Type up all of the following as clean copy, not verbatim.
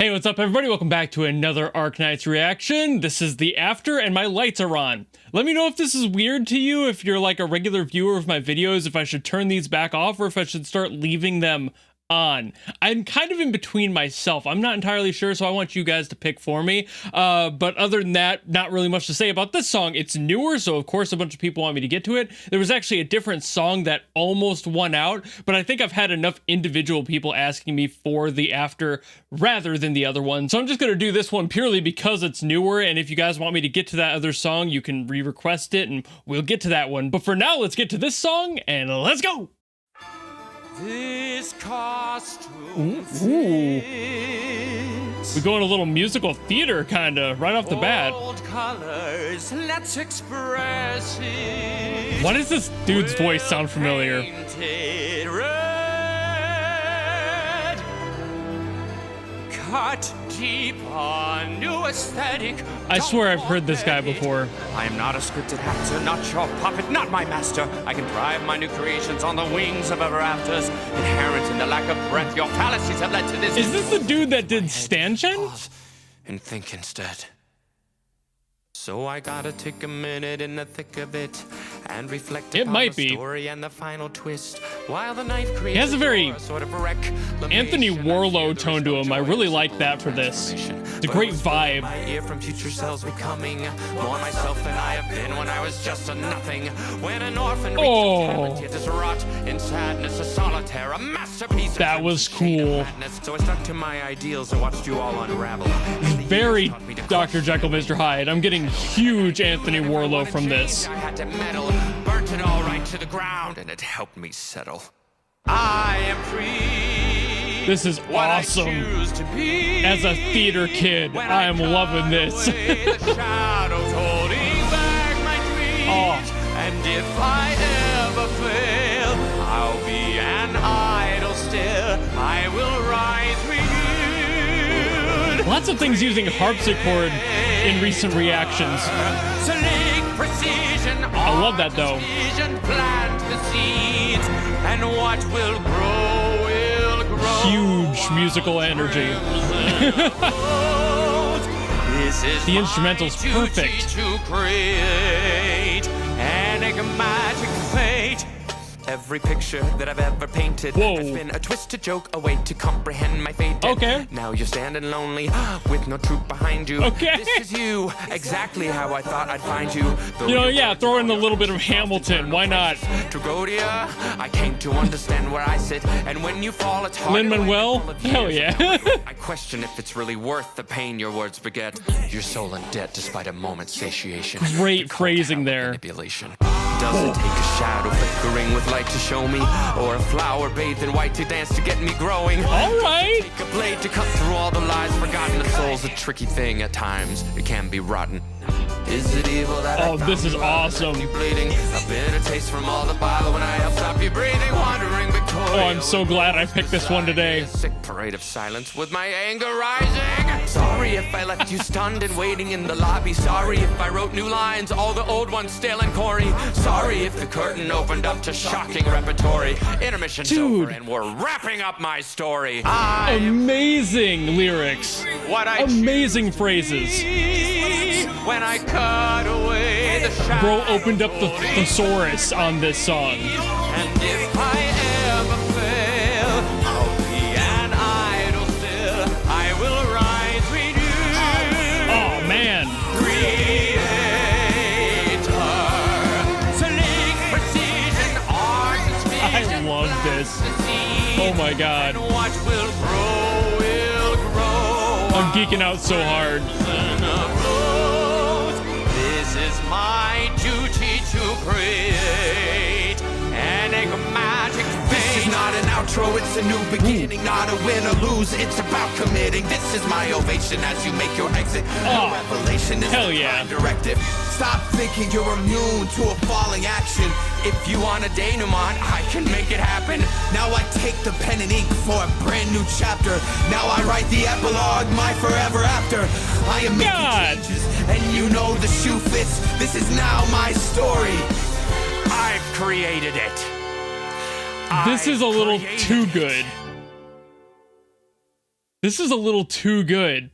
Hey, what's up everybody? Welcome back to another Arknights reaction. This is the after and my lights are on. Let me know if this is weird to you, if you're like a regular viewer of my videos, if I should turn these back off or if I should start leaving them on. I'm kind of in between myself. I'm not entirely sure, so I want you guys to pick for me. But other than that, not really much to say about this song. It's newer, so of course a bunch of people want me to get to it. There was actually a different song that almost won out, but I think I've had enough individual people asking me for the after rather than the other one. So I'm just gonna do this one purely because it's newer, and if you guys want me to get to that other song, you can re-request it and we'll get to that one. But for now, let's get to this song and let's go! This costume We're going a little musical theater kinda right off the bat. Colors, let's express it. Why does this dude's voice sound familiar? Painted red. Cut deep on new aesthetic. I swear I've heard this guy before. I am not a scripted actor, not your puppet, not my master. I can drive my new creations on the wings of ever afters. Inherent in the lack of breath, your fallacies have led to this. Is this the dude that did Stanchion? And think instead. So I gotta take a minute in the thick of it and reflect It upon might the be. story and the final twist. While the knife creates He has a very sort of wreck, Anthony Warlow tone to him. I really like that for this. It's a great vibe. My ear from future selves becoming more myself than I have been when I was just a nothing. When an orphan reaches is rot in sadness, a solitaire, a masterpiece. That was cool. So I stuck to my ideals and watched you all unravel. Very Dr. Jekyll, Mr. Hyde. I'm getting huge Anthony Warlow from this. I had to meddle, burnt it all right to the ground, and it helped me settle. I am free. This is awesome. As a theater kid, I am loving this. The shadows holding back my dreams. Oh. And if I ever fail, I'll be an idol still. I will rise renewed. Lots of things using harpsichord in recent reactions. I love that though. Plant the seeds, and what will grow will grow. Huge musical energy. The instrumental's perfect. To create enigmatic fate. Every picture that I've ever painted has been a twisted joke, a way to comprehend my fate. Okay. Now you're standing lonely with no truth behind you. Okay. This is you, exactly how I thought I'd find you. You know, yeah, throw in a little bit of Hamilton. Why not? Tragodia, I came to understand where I sit, and when you fall, it's hard. Lin-Manuel? Hell yeah. I question if it's really worth the pain your words beget. Your soul in debt despite a moment's satiation. Great phrasing there. Manipulation. Does it take a shadow flickering with light to show me, or a flower bathed in white to dance to get me growing? All right. Take a blade to cut through all the lies forgotten. The soul's a tricky thing at times. It can be rotten. Is it evil that Oh, this is awesome. bleeding? A bitter taste from all the bile when I help stop you breathing, wandering victorious. Oh, I'm so glad I picked this one today. A sick parade of silence with my anger rising. Sorry if I left you stunned and waiting in the lobby. Sorry if I wrote new lines, all the old ones stale and corny. Sorry if the curtain opened up to shocking repertory. Intermission's over and we're wrapping up my story. Amazing lyrics. Amazing phrases. When I cut away the shadow. Bro opened up the thesaurus on this song. And if I ever fail, I'll be an idol still. I will rise renewed. Oh man. Creator, slick precision, art and I love this. Oh my god. And what will grow will grow. I'm geeking out so hard. This is my duty to create enigmatic fate. This is not an outro, it's a new beginning. Not a win or lose, it's about committing. This is my ovation as you make your exit. No revelation is the directive. Stop thinking you're immune to a falling action. If you want a denouement, I can make it happen. Now I take the pen and ink for a brand new chapter. Now I write the epilogue, my forever after. I am making changes, and you know the shoe fits. This is now my story. I've created it. This is a little too good. This is a little too good.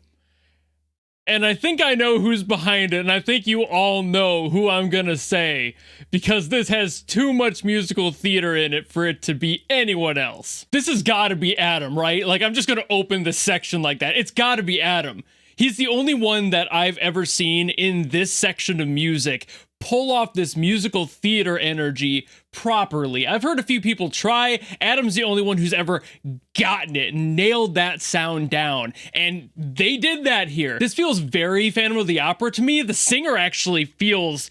And I think I know who's behind it, and I think you all know who I'm gonna say, because this has too much musical theater in it for it to be anyone else. This has gotta be Adam, right? Like, I'm just gonna open this section like that. It's gotta be Adam. He's the only one that I've ever seen in this section of music pull off this musical theater energy properly. I've heard a few people try. Adam's the only one who's ever gotten it, nailed that sound down, and they did that here. This feels very Phantom of the Opera to me. The singer actually feels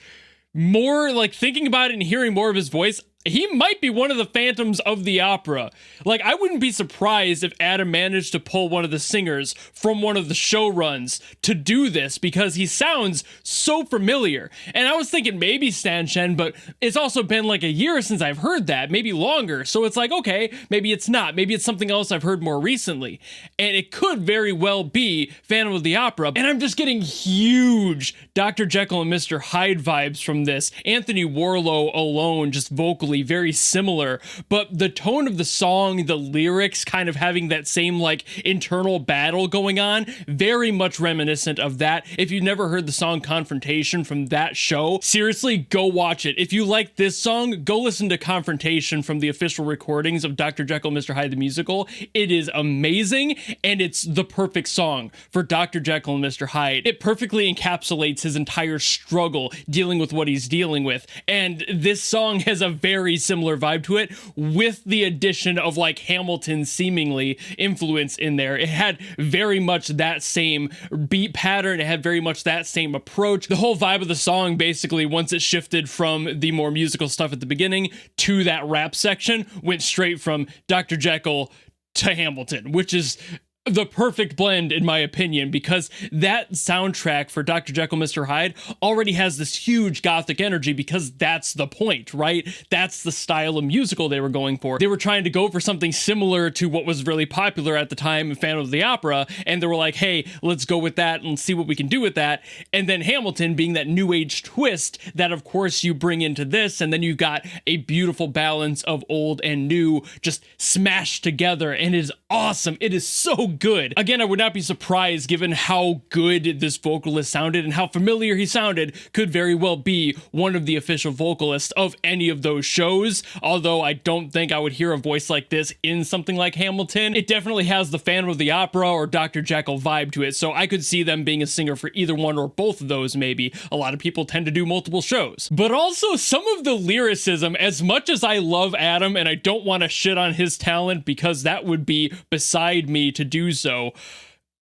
more like, thinking about it and hearing more of his voice, he might be one of the Phantoms of the Opera. Like, I wouldn't be surprised if Adam managed to pull one of the singers from one of the show runs to do this, because he sounds so familiar. And I was thinking maybe Stan Shen, but it's also been like a year since I've heard that, maybe longer. So it's like, okay, maybe it's not. Maybe it's something else I've heard more recently. And it could very well be Phantom of the Opera. And I'm just getting huge Dr. Jekyll and Mr. Hyde vibes from this. Anthony Warlow alone, just vocally, very similar, but the tone of the song, the lyrics kind of having that same like internal battle going on, very much reminiscent of that. If you've never heard the song Confrontation from that show, seriously, go watch it. If you like this song, go listen to Confrontation from the official recordings of Dr. Jekyll and Mr. Hyde the musical. It is amazing, and it's the perfect song for Dr. Jekyll and Mr. Hyde. It perfectly encapsulates his entire struggle dealing with what he's dealing with, and this song has a very similar vibe to it, with the addition of like Hamilton's seemingly influence in there. It had very much that same beat pattern. It had very much that same approach. The whole vibe of the song, basically, once it shifted from the more musical stuff at the beginning to that rap section, went straight from Dr. Jekyll to Hamilton, which is the perfect blend, in my opinion, because that soundtrack for Dr. Jekyll, Mr. Hyde already has this huge gothic energy, because that's the point, right? That's the style of musical they were going for. They were trying to go for something similar to what was really popular at the time in Phantom of the Opera, and they were like, hey, let's go with that and see what we can do with that. And then Hamilton being that new age twist that, of course, you bring into this, and then you've got a beautiful balance of old and new just smashed together, and it is awesome. It is so good. Again, I would not be surprised, given how good this vocalist sounded and how familiar he sounded, could very well be one of the official vocalists of any of those shows. Although I don't think I would hear a voice like this in something like Hamilton. It definitely has the Phantom of the Opera or Dr. Jekyll vibe to it, so I could see them being a singer for either one or both of those maybe. A lot of people tend to do multiple shows. But also some of the lyricism, as much as I love Adam and I don't want to shit on his talent because that would be beside me to do so,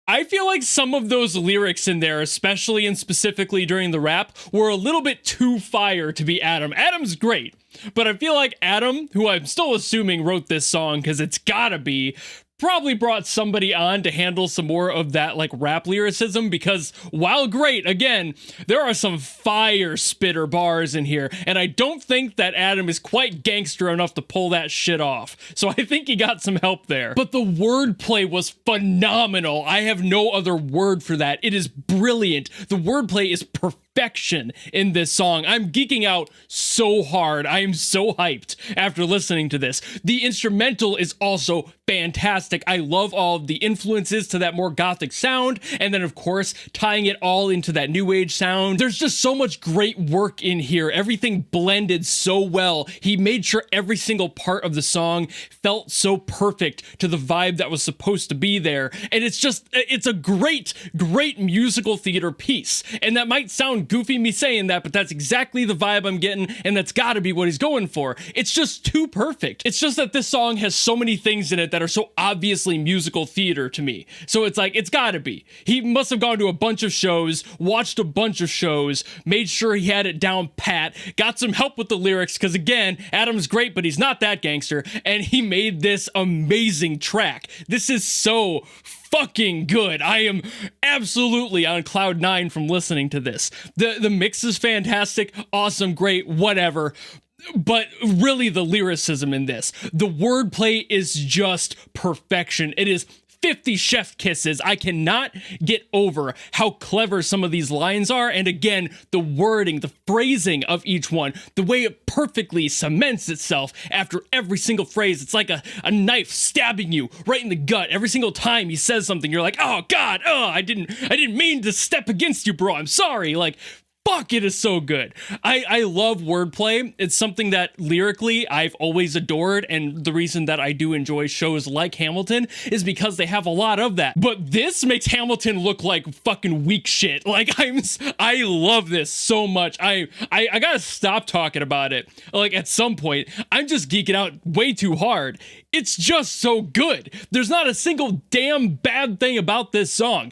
I feel like some of those lyrics in there, especially and specifically during the rap, were a little bit too fire to be Adam. Adam's great, but I feel like Adam, who I'm still assuming wrote this song because it's gotta be, probably brought somebody on to handle some more of that like rap lyricism, because while great, again, there are some fire spitter bars in here, and I don't think that Adam is quite gangster enough to pull that shit off. So I think he got some help there. But the wordplay was phenomenal. I have no other word for that. It is brilliant. The wordplay is perfection in this song. I'm geeking out so hard. I am so hyped after listening to this. The instrumental is also fantastic. I love all of the influences to that more gothic sound, and then of course tying it all into that new age sound. There's just so much great work in here. Everything blended so well. He made sure every single part of the song felt so perfect to the vibe that was supposed to be there, and it's a great musical theater piece. And that might sound goofy me saying that, but that's exactly the vibe I'm getting, and that's gotta be what he's going for. It's just too perfect. It's just that this song has so many things in it that are so obviously musical theater to me. So it's like, it's gotta be. He must have gone to a bunch of shows, watched a bunch of shows, made sure he had it down pat, got some help with the lyrics, because again, Adam's great, but he's not that gangster, and he made this amazing track. This is so fucking good. I am absolutely on cloud nine from listening to this. The mix is fantastic, awesome, great, whatever. But really, the lyricism in this, the wordplay is just perfection. It is 50 chef kisses. I cannot get over how clever some of these lines are. And again, the wording, the phrasing of each one, the way it perfectly cements itself after every single phrase. It's like a knife stabbing you right in the gut. Every single time he says something, you're like, oh God, oh, I didn't mean to step against you, bro. I'm sorry. Like, fuck, it is so good. I love wordplay. It's something that lyrically I've always adored, and the reason that I do enjoy shows like Hamilton is because they have a lot of that. But this makes Hamilton look like fucking weak shit. Like, I love this so much. I gotta stop talking about it. Like, at some point, I'm just geeking out way too hard. It's just so good. There's not a single damn bad thing about this song.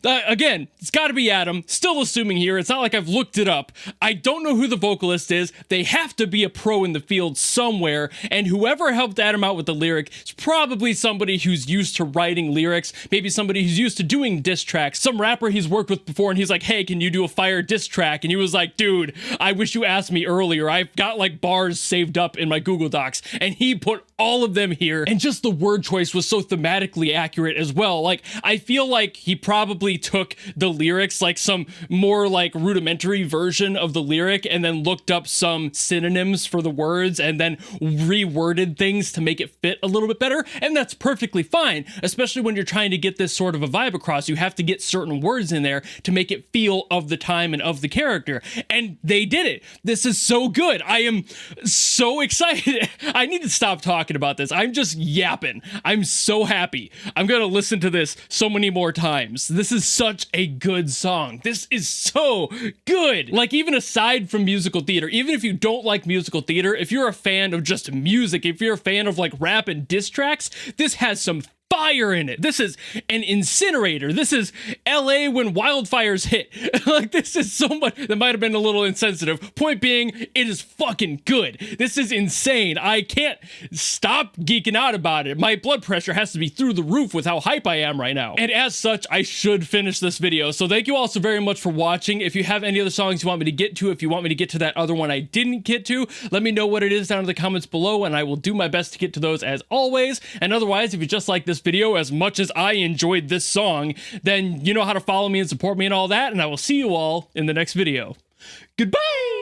Again, it's gotta be Adam. Still assuming here. It's not like I've looked it up. I don't know who the vocalist is. They have to be a pro in the field somewhere, and whoever helped Adam out with the lyric is probably somebody who's used to writing lyrics, maybe somebody who's used to doing diss tracks, some rapper he's worked with before, and he's like, hey, can you do a fire diss track? And he was like, dude, I wish you asked me earlier. I've got like bars saved up in my Google Docs, and he put all of them here, and just the word choice was so thematically accurate as well. Like, I feel like he probably took the lyrics, like some more like rudimentary version of the lyric, and then looked up some synonyms for the words and then reworded things to make it fit a little bit better. And that's perfectly fine, especially when you're trying to get this sort of a vibe across. You have to get certain words in there to make it feel of the time and of the character. And they did it. This is so good. I am so excited. I need to stop talking about this. I'm just yapping. I'm so happy. I'm gonna listen to this so many more times. This is such a good song. This is so good. Like, even aside from musical theater, even if you don't like musical theater, if you're a fan of just music, if you're a fan of like rap and diss tracks, this has some fire in it. This is an incinerator. This is LA when wildfires hit. Like, this is so much. That might have been a little insensitive. Point being, it is fucking good. This is insane. I can't stop geeking out about it. My blood pressure has to be through the roof with how hype I am right now. And as such, I should finish this video. So thank you all so very much for watching. If you have any other songs you want me to get to, if you want me to get to that other one I didn't get to, let me know what it is down in the comments below, and I will do my best to get to those as always. And otherwise, if you just like this video as much as I enjoyed this song, then you know how to follow me and support me and all that, and I will see you all in the next video. Goodbye!